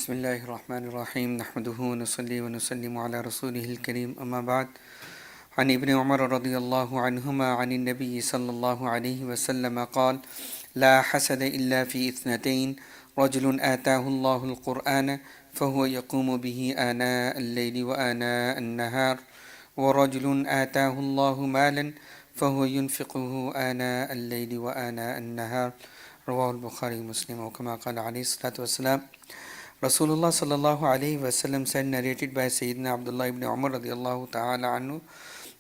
بسم الله الرحمن الرحيم نحمده ونصلي ونسلم على رسوله الكريم أما بعد عن ابن عمر رضي الله عنهما عن النبي صلى الله عليه وسلم قال لا حسد إلا في اثنتين رجل آتاه الله القرآن فهو يقوم به آناء الليل وآناء النهار ورجل آتاه الله مالا فهو ينفقه آناء الليل وآناء النهار رواه البخاري ومسلم وكما قال عليه الصلاة والسلام. Rasulullah sallallahu alayhi wasallam said, narrated by Sayyidina Abdullah ibn Umar radiallahu ta'ala anhu,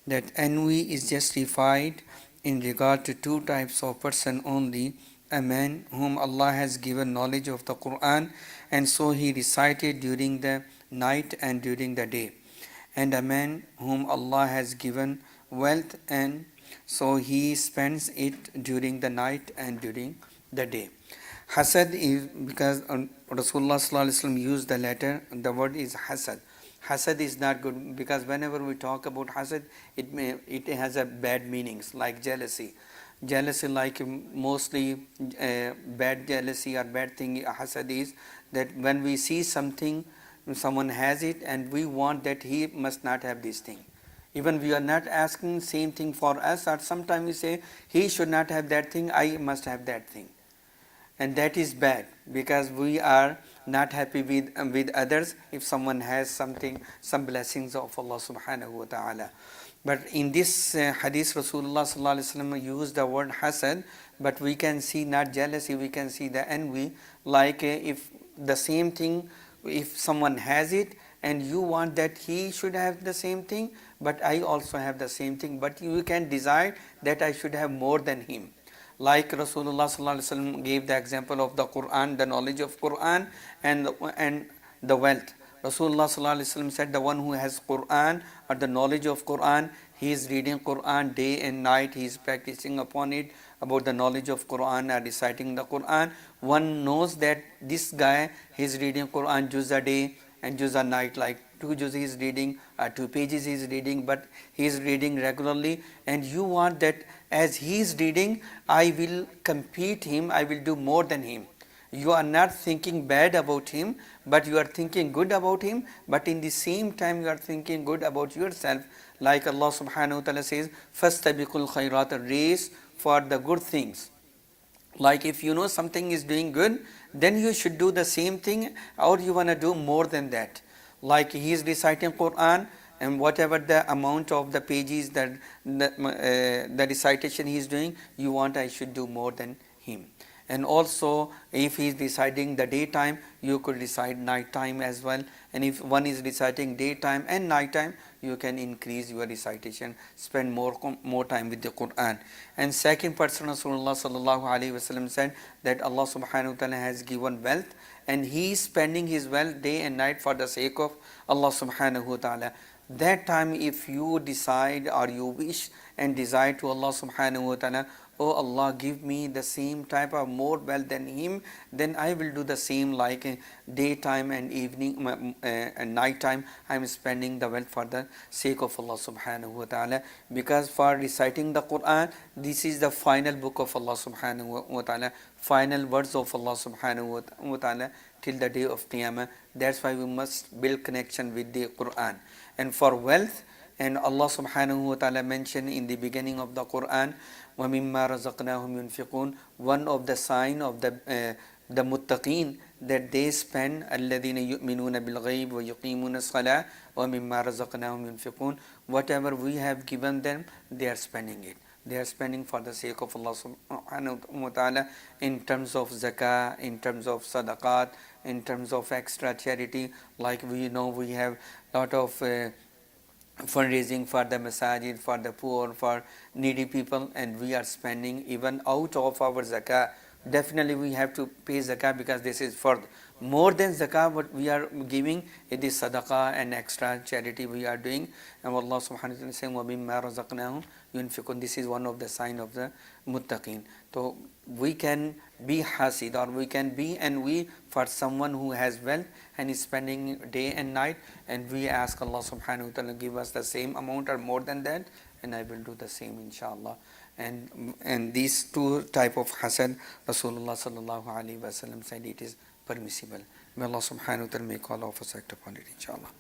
that envy is justified in regard to two types of person only: a man whom Allah has given knowledge of the Quran and so he recited during the night and during the day, and a man whom Allah has given wealth and so he spends it during the night and during the day. Hasad is because Rasulullah sallallahu alaihi wasallam used the letter, the word is hasad. Hasad is not good because whenever we talk about hasad, it has a bad meanings like jealousy. Jealousy, like mostly bad jealousy or bad thing. Hasad is that when we see something, someone has it and we want that he must not have this thing. Even we are not asking same thing for us, or sometimes we say he should not have that thing, I must have that thing. And that is bad because we are not happy with others if someone has something, some blessings of Allah subhanahu wa ta'ala. But in this hadith, Rasulullah sallallahu alaihi wasallam used the word hasad, but we can see not jealousy, we can see the envy, like if the same thing, if someone has it and you want that he should have the same thing, but I also have the same thing, but you can desire that I should have more than him. Like Rasulullah sallallahu alaihi wasallam gave the example of the Quran, the knowledge of Quran and the wealth. Rasulullah sallallahu alaihi wasallam said, the one who has Quran or the knowledge of Quran, he is reading Quran day and night, he is practicing upon it, about the knowledge of Quran or reciting the Quran. One knows that this guy, he is reading Quran juz a day and juz a night, like 2 juz he is reading, 2 pages he is reading, but he is reading regularly, and you want that as he is reading, I will compete him, I will do more than him. You are not thinking bad about him, but you are thinking good about him, but in the same time you are thinking good about yourself. Like Allah subhanahu wa ta'ala says, فَاسْتَبِقُوا الْخَيْرَاتِ, race for the good things. Like if you know something is doing good, then you should do the same thing, or you want to do more than that. Like he is reciting Quran, and whatever the amount of the pages that the recitation he is doing, you want I should do more than him. And also if he is reciting the daytime, you could recite night time as well, and if one is reciting daytime and night time, you can increase your recitation, spend more time with the Quran. And second person, Rasulullah sallallahu alaihi wasallam said that Allah subhanahu wa ta'ala has given wealth and he is spending his wealth day and night for the sake of Allah subhanahu wa ta'ala. That time if you decide or you wish and desire to Allah subhanahu wa ta'ala, oh Allah, give me the same type of more wealth than him, then I will do the same, like daytime and evening and night time I am spending the wealth for the sake of Allah subhanahu wa ta'ala. Because for reciting the Quran, this is the final book of Allah subhanahu wa ta'ala, final words of Allah subhanahu wa ta'ala till the day of Qiyamah. That's why we must build connection with the Quran. And for wealth, and Allah subhanahu wa ta'ala mentioned in the beginning of the Quran, وَمِمَّا رَزَقْنَاهُمْ يُنْفِقُونَ, one of the sign of the muttaqeen, that they spend الَّذِينَ يُؤْمِنُونَ بِالْغَيْبِ وَيُقِيمُونَ الصَّلَاةَ وَمِمَّا رَزَقْنَاهُمْ يُنْفِقُونَ, whatever we have given them, they are spending it. They are spending for the sake of Allah subhanahu wa ta'ala, in terms of zakah, in terms of sadaqat, in terms of extra charity. Like we know we have lot of fundraising for the masajid, for the poor, for needy people, and we are spending even out of our zakah. Definitely we have to pay zakah because this is for more than zakah what we are giving, it is sadaqah and extra charity we are doing. And Allah subhanahu wa ta'ala is saying, وَمِمَّا رَزَقْنَاهُمْ يُنْفِقُونَ, this is one of the sign of the muttaqeen. So we can be hasid, or we can be envy for someone who has wealth and is spending day and night, and we ask Allah subhanahu wa ta'ala give us the same amount or more than that, and I will do the same inshallah. And these two type of hasad, Rasulullah sallallahu alaihi wasallam said it is permissible. May Allah subhanahu wa ta'ala make all of us act upon it, inshallah.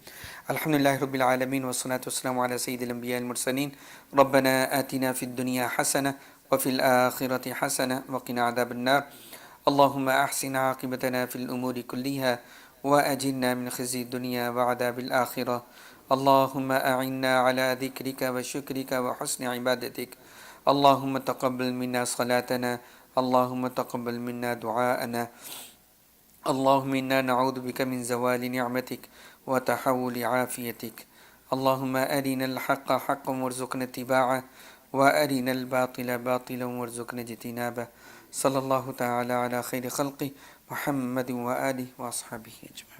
Alhamdulillah Rabbil Alameen wa salatu wassalamu ala Sayyidil Anbiya al Mursaleen. Rabbana atina fid dunya hasana wa fil akhirati hasana wa qina adhaban nar. Allahumma ahsin aqibatana fil umuri kulliha wa ajinna min khizyi dunya wa adhabil akhirah. Allahumma a'inna ala dhikrika wa shukrika wa husni ibadatik. Allahumma taqabbal minna salatana. Allahumma taqabbal minna du'aana. اللهم إنا نعوذ بك من زوال نعمتك وتحول عافيتك. اللهم أرنا الحق حقا وارزقنا اتباعه وأرنا الباطل باطلا وارزقنا اجتنابه. صلى الله تعالى على خير خلقه محمد وآله وأصحابه أجمعين.